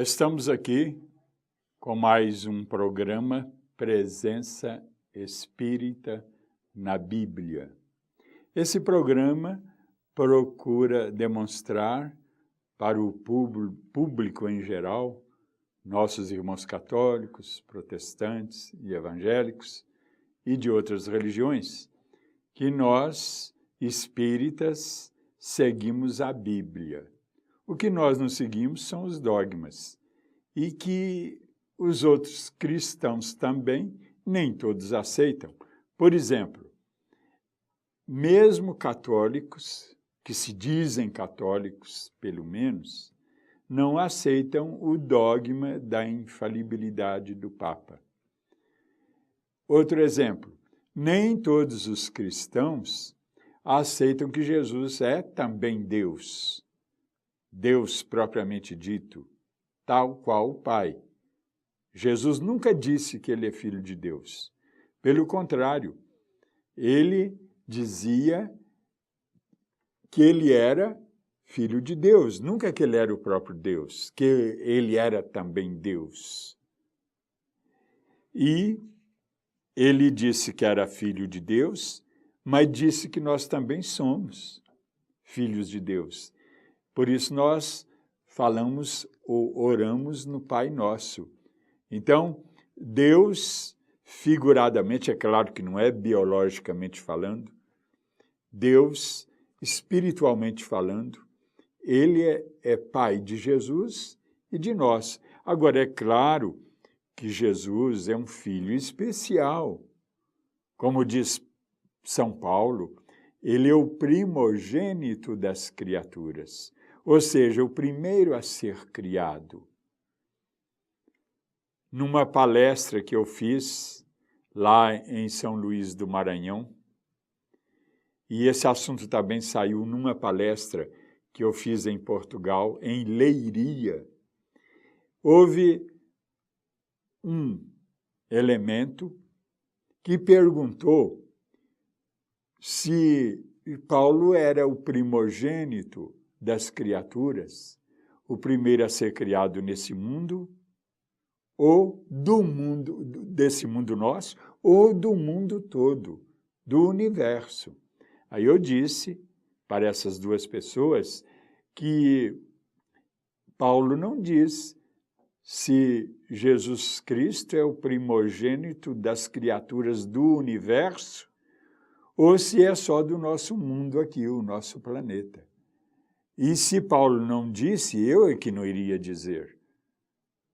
Estamos aqui com mais um programa Presença Espírita na Bíblia. Esse programa procura demonstrar para o público em geral, nossos irmãos católicos, protestantes e evangélicos e de outras religiões, que nós, espíritas, seguimos a Bíblia. O que nós não seguimos são os dogmas, e que os outros cristãos também, nem todos aceitam. Por exemplo, mesmo católicos, que se dizem católicos, pelo menos, não aceitam o dogma da infalibilidade do Papa. Outro exemplo, nem todos os cristãos aceitam que Jesus é também Deus. Deus propriamente dito, tal qual o Pai. Jesus nunca disse que ele é filho de Deus. Pelo contrário, ele dizia que ele era filho de Deus, nunca que ele era o próprio Deus, que ele era também Deus. E ele disse que era filho de Deus, mas disse que nós também somos filhos de Deus. Por isso nós falamos ou oramos no Pai Nosso. Então, Deus, figuradamente, é claro que não é biologicamente falando, Deus, espiritualmente falando, ele é Pai de Jesus e de nós. Agora, é claro que Jesus é um filho especial. Como diz São Paulo, ele é o primogênito das criaturas. Ou seja, o primeiro a ser criado. Numa palestra que eu fiz lá em São Luís do Maranhão, e esse assunto também saiu numa palestra que eu fiz em Portugal, em Leiria, houve um elemento que perguntou se Paulo era o primogênito das criaturas, o primeiro a ser criado nesse mundo, ou do mundo, desse mundo nosso, ou do mundo todo, do universo. Aí eu disse para essas duas pessoas que Paulo não diz se Jesus Cristo é o primogênito das criaturas do universo, ou se é só do nosso mundo aqui, o nosso planeta. E se Paulo não disse, eu é que não iria dizer.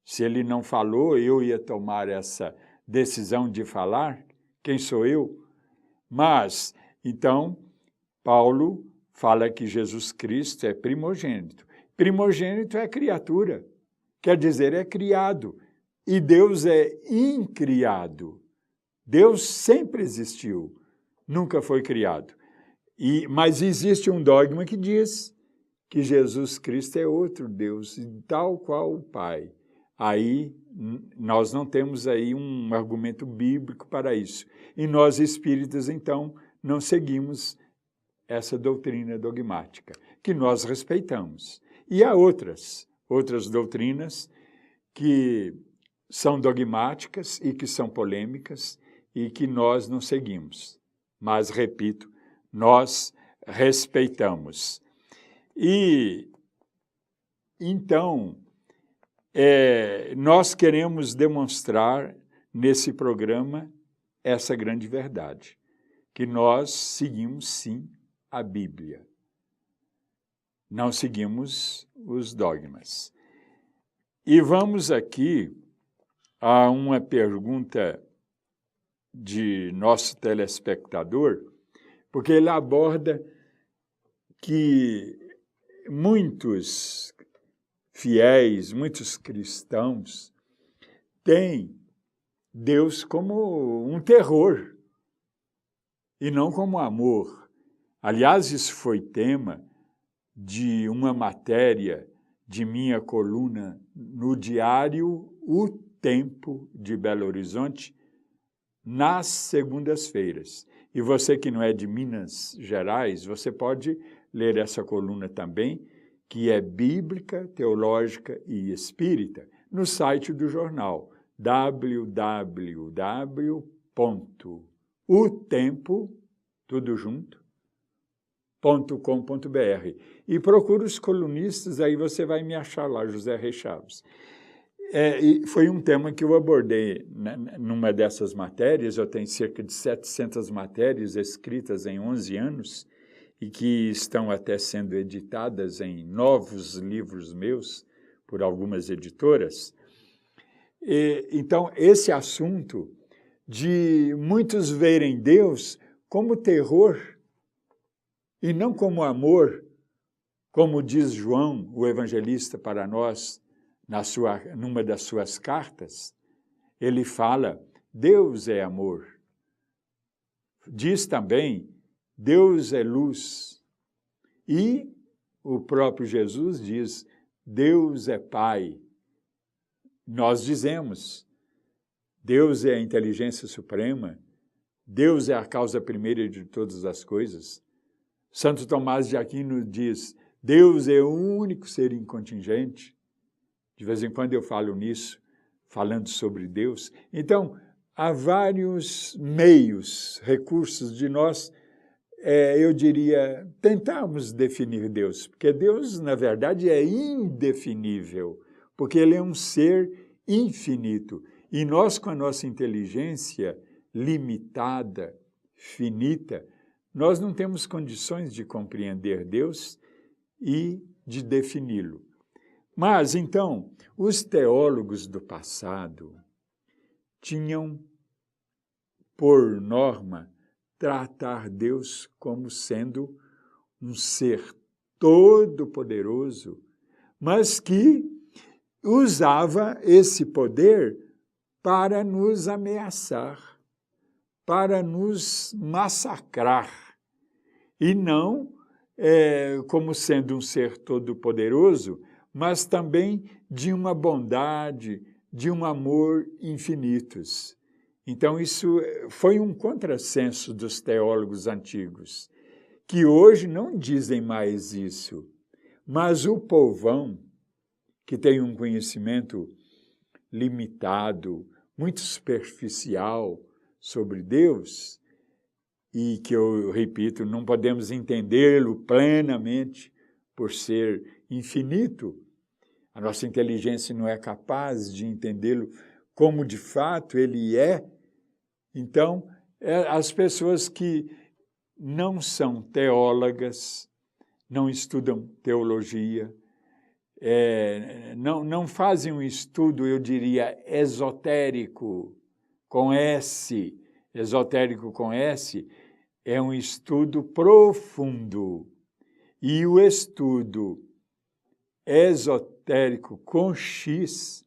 Se ele não falou, eu ia tomar essa decisão de falar. Quem sou eu? Mas, então, Paulo fala que Jesus Cristo é primogênito. Primogênito é criatura, quer dizer, é criado. E Deus é incriado. Deus sempre existiu, nunca foi criado. Mas existe um dogma que diz que Jesus Cristo é outro Deus, tal qual o Pai. Aí nós não temos aí um argumento bíblico para isso. E nós espíritas, então, não seguimos essa doutrina dogmática, que nós respeitamos. E há outras doutrinas que são dogmáticas e que são polêmicas e que nós não seguimos. Mas, repito, nós respeitamos. E, então, nós queremos demonstrar nesse programa essa grande verdade, que nós seguimos, sim, a Bíblia. Não seguimos os dogmas. E vamos aqui a uma pergunta de nosso telespectador, porque ele aborda que muitos fiéis, muitos cristãos têm Deus como um terror e não como amor. Aliás, isso foi tema de uma matéria de minha coluna no diário O Tempo de Belo Horizonte, nas segundas-feiras. E você que não é de Minas Gerais, você pode ler essa coluna também, que é bíblica, teológica e espírita, no site do jornal www.otempo, tudo junto, .com.br. E procura os colunistas, aí você vai me achar lá, José Reis Chaves. E foi um tema que eu abordei numa dessas matérias. Eu tenho cerca de 700 matérias escritas em 11 anos e que estão até sendo editadas em novos livros meus por algumas editoras. Então, esse assunto de muitos verem Deus como terror e não como amor, como diz João, o evangelista, para nós, numa das suas cartas, ele fala, Deus é amor. Diz também, Deus é luz. E o próprio Jesus diz, Deus é Pai. Nós dizemos, Deus é a inteligência suprema, Deus é a causa primeira de todas as coisas. Santo Tomás de Aquino diz, Deus é o único ser incontingente. De vez em quando eu falo nisso, falando sobre Deus. Então, há vários meios, recursos de nós, eu diria, tentarmos definir Deus, porque Deus, na verdade, é indefinível, porque Ele é um ser infinito. E nós, com a nossa inteligência limitada, finita, nós não temos condições de compreender Deus e de defini-lo. Mas, então, os teólogos do passado tinham, por norma, tratar Deus como sendo um ser todo-poderoso, mas que usava esse poder para nos ameaçar, para nos massacrar, e não como sendo um ser todo-poderoso, mas também de uma bondade, de um amor infinitos. Então, isso foi um contrassenso dos teólogos antigos, que hoje não dizem mais isso, mas o povão, que tem um conhecimento limitado, muito superficial sobre Deus, e que eu repito, não podemos entendê-lo plenamente por ser infinito, a nossa inteligência não é capaz de entendê-lo como de fato ele é. Então, as pessoas que não são teólogas, não estudam teologia, não fazem um estudo, eu diria, esotérico, com S, esotérico com S, é um estudo profundo. E o estudo esotérico com X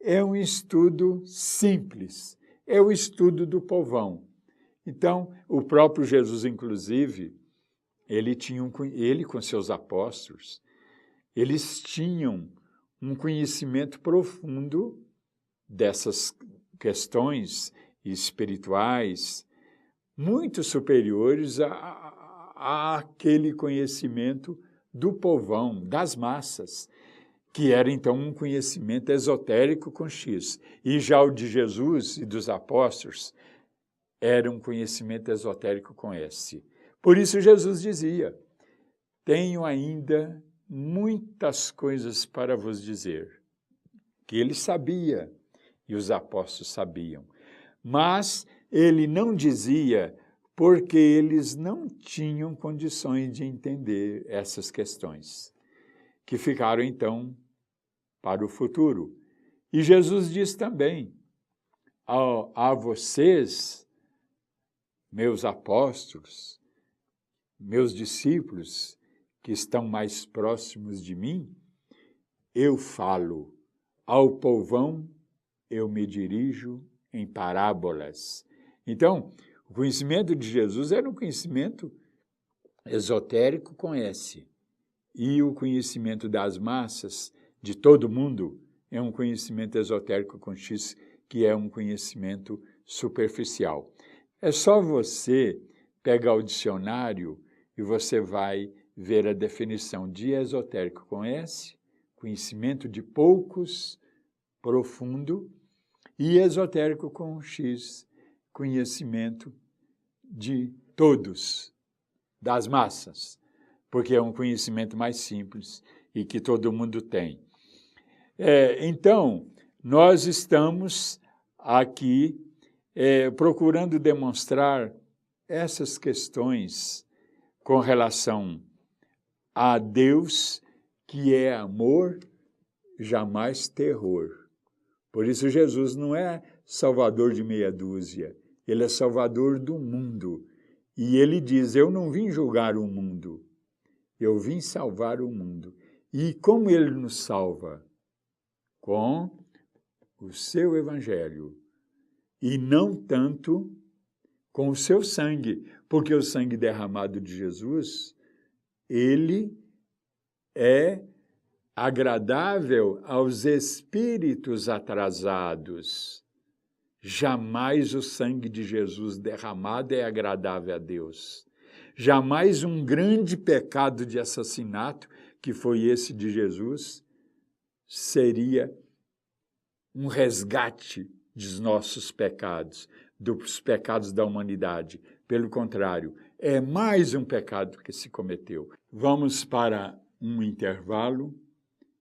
é um estudo simples, é o estudo do povão. Então, o próprio Jesus, inclusive, ele com seus apóstolos, eles tinham um conhecimento profundo dessas questões espirituais, muito superiores àquele conhecimento do povão, das massas, que era então um conhecimento esotérico com X. E já o de Jesus e dos apóstolos era um conhecimento esotérico com S. Por isso Jesus dizia, tenho ainda muitas coisas para vos dizer, que ele sabia e os apóstolos sabiam, mas ele não dizia porque eles não tinham condições de entender essas questões, que ficaram, então, para o futuro. E Jesus diz também, a vocês, meus apóstolos, meus discípulos, que estão mais próximos de mim, eu falo, ao povão eu me dirijo em parábolas. Então, o conhecimento de Jesus era um conhecimento esotérico com S. E o conhecimento das massas, de todo mundo, é um conhecimento esotérico com X, que é um conhecimento superficial. É só você pegar o dicionário e você vai ver a definição de esotérico com S, conhecimento de poucos, profundo, e esotérico com X, conhecimento de todos, das massas, porque é um conhecimento mais simples e que todo mundo tem. Então, nós estamos aqui procurando demonstrar essas questões com relação a Deus, que é amor, jamais terror. Por isso Jesus não é salvador de meia dúzia, ele é salvador do mundo. E ele diz, eu não vim julgar o mundo, eu vim salvar o mundo. E como ele nos salva? Com o seu evangelho, e não tanto com o seu sangue, porque o sangue derramado de Jesus, ele é agradável aos espíritos atrasados. Jamais o sangue de Jesus derramado é agradável a Deus. Jamais um grande pecado de assassinato, que foi esse de Jesus, seria um resgate dos nossos pecados, dos pecados da humanidade. Pelo contrário, é mais um pecado que se cometeu. Vamos para um intervalo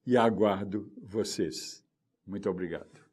e aguardo vocês. Muito obrigado.